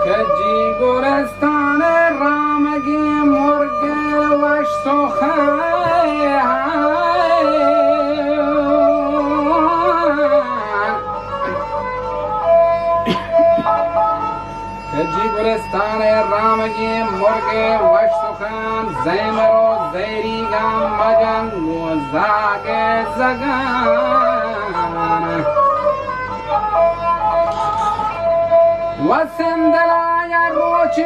کجی گورستان رامگی مرگ وش سخن کجی گورستان رامگی مرگ وش سخن زمر و زیریگم مجنگ و زاگ زگان و سندلای روچی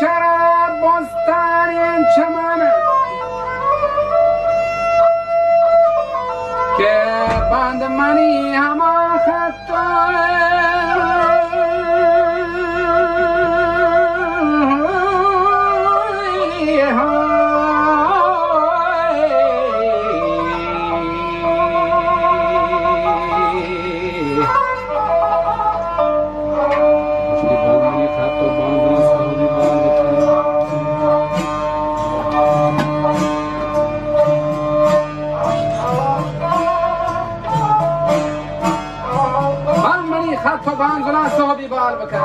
چرا بستان چمن که بند منی هما بانزلا صحبی بال بکن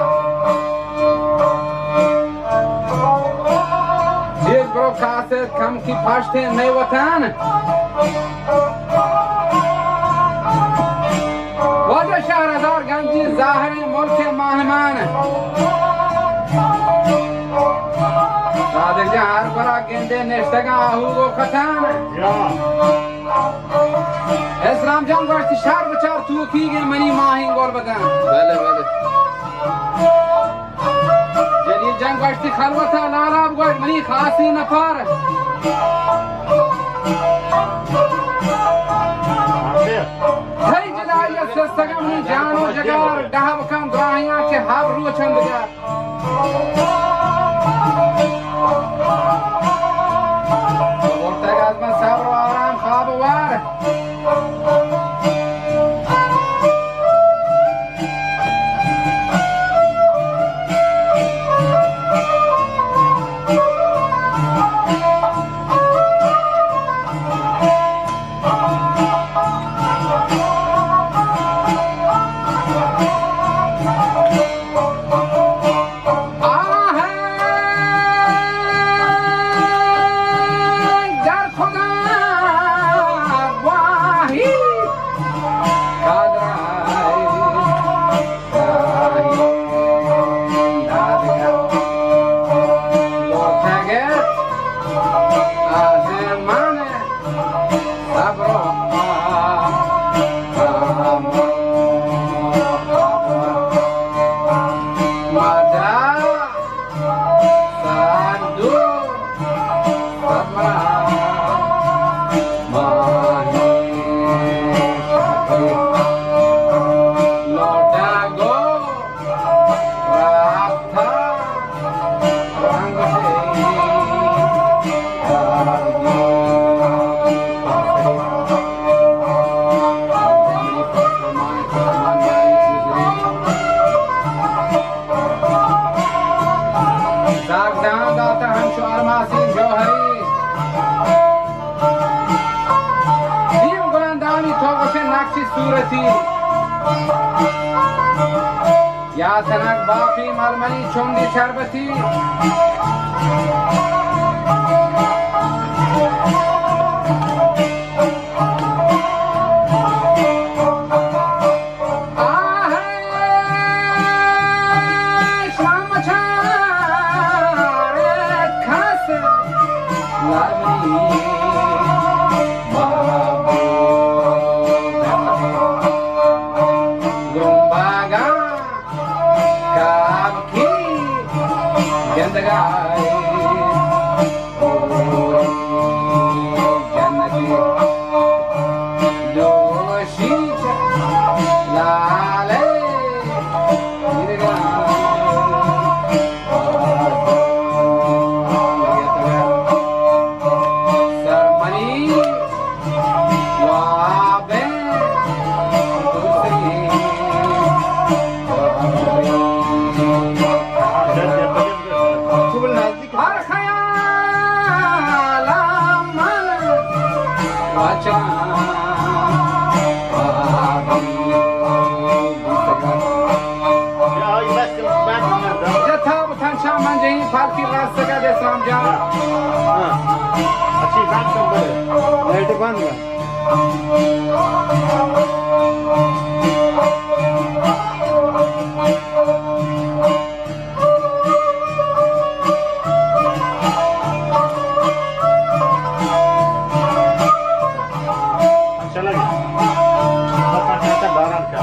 جیز برو کاسد کم کی پشت نیوتن واجه شهردار گنجی ظاهر ملک ماهمان صادق جهر برا گنده نشتگا آهوگو کتن اسلام جان گوشتی شهر بچار تو کیگه منی ماهین گول بکن بله بله جلیل جان گوشتی خلوتا لالاب گوشت منی خاصی نفار هی جدایی سستگم منی جان و جگار ده بکن دراهیان که حب رو چند جار ورتگ از من صبر و آرام خواب وار या सनक बापी मरमनी चुंदी शरबती अच्छा मन जही फालकी रात सका दे समझा। हां अच्छी बात कर बोले लाइट बंद कर। चला गया पापा बारात का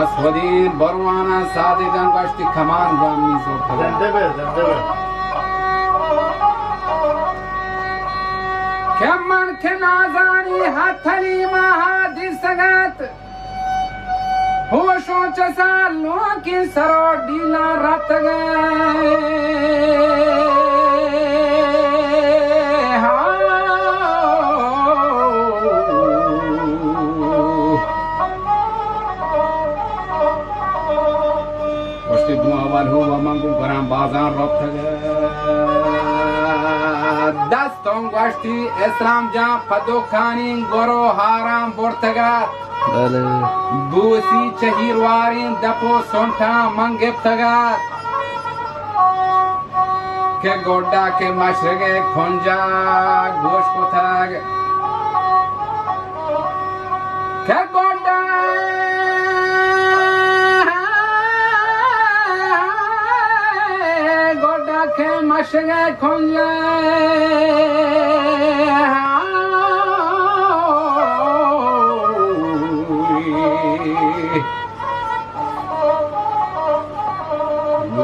Aswadin Barwana Sadigan Gashti Kaman Gami Zorta. Zendebe. Kaman Kenazani Hatali Mahadisagat Hosho Chasa Loki Sarodila बाजार दस्तों गश्ती इस्लाम जा फदो खानी गोरो हाराम बोर्तगा बूसी चहीरवारी दपो सोंठा मंगेप्तगा के गोड्डा के मशरगे खोंजा गोश को थाग के गोड्डा के मशगे खोंजे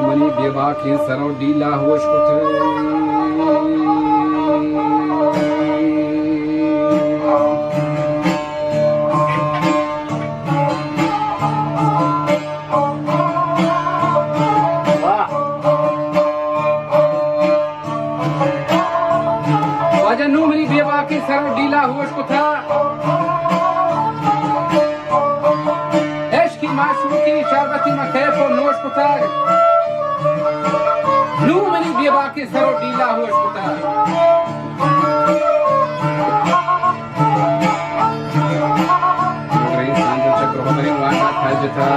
मनी बेबा के सरो डीला होश को सरो डीला होश को था इश्क की माशूकी शरबती मखैर को नोश को था नू मनी बेबा के सरो डीला होश को था सांजो चक्रवर्ती वाटा था जथा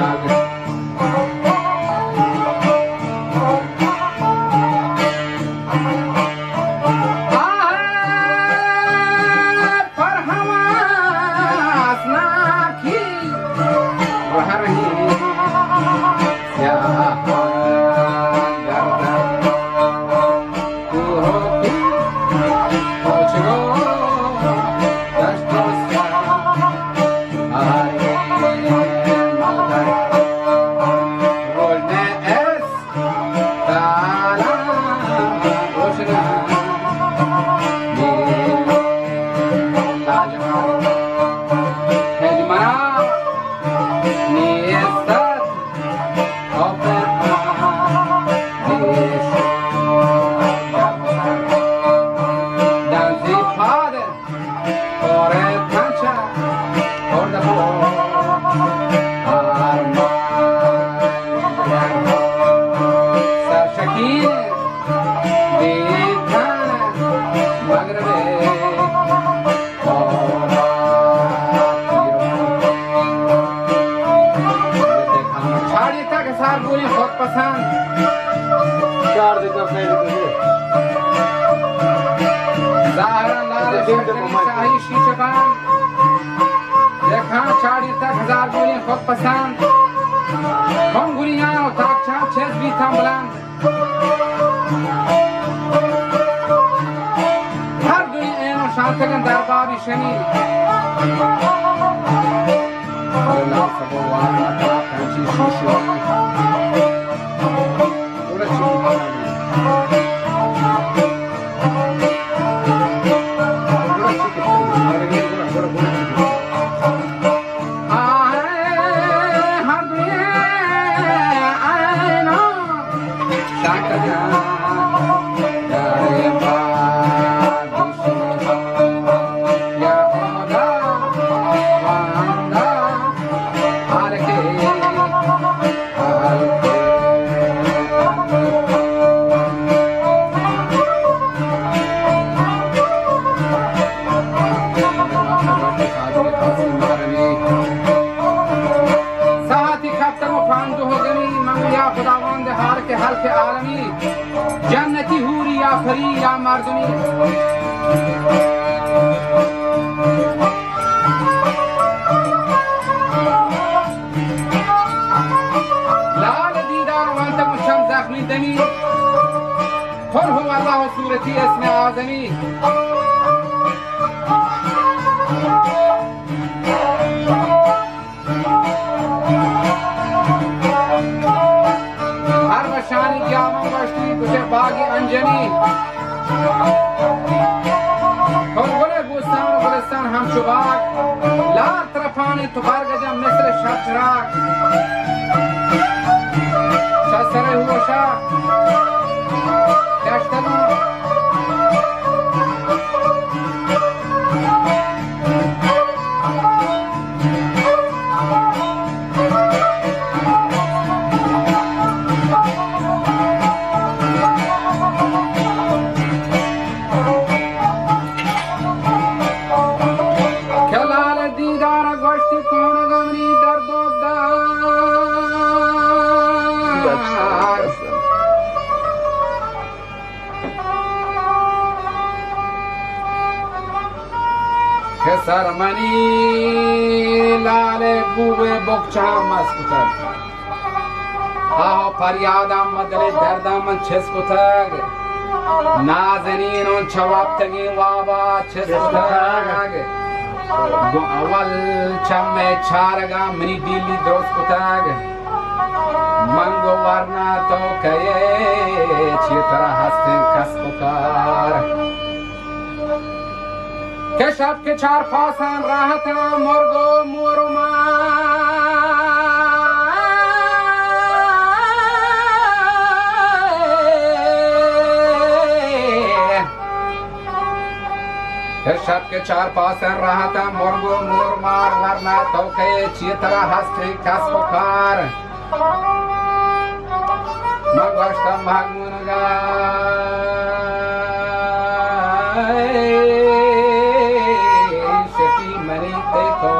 लाल दीदार वंत मुशम जख्मी दमी कुल हुवा अल्लाह सूरती इसमें आज़मी हर वशानी क्यामम बश्ती तुझे बागी अंजनी कुल गुले गुस्तान गुलिस्तान हम शुबाग लाल तरफानी तुबार गजम मिस्र शतराग शसरे हुआ Shah Yaşlanma. Kelale didara goşti konu gamni derdodda. Ceremony लाले बुवे बोकचा मस्कुतर आओ फरियादा मदले दर्दा मन छेस्कुतर नाज़नीन उन छवाब्तगी वाबा छेस्कुतर अवल चम्मे छारगा मनी दिल्ली दोस्कुतर मंगो वरना तो कये चितरा हस्ते कसकुकार के शब के चार पासान राहता मुर्गो मुरुमा के शब के चार पासान राहता मुर्गो मुरुमार वरना तो के चितरा हस्ते कसपुकार मगोष्टा भागमुनगा Te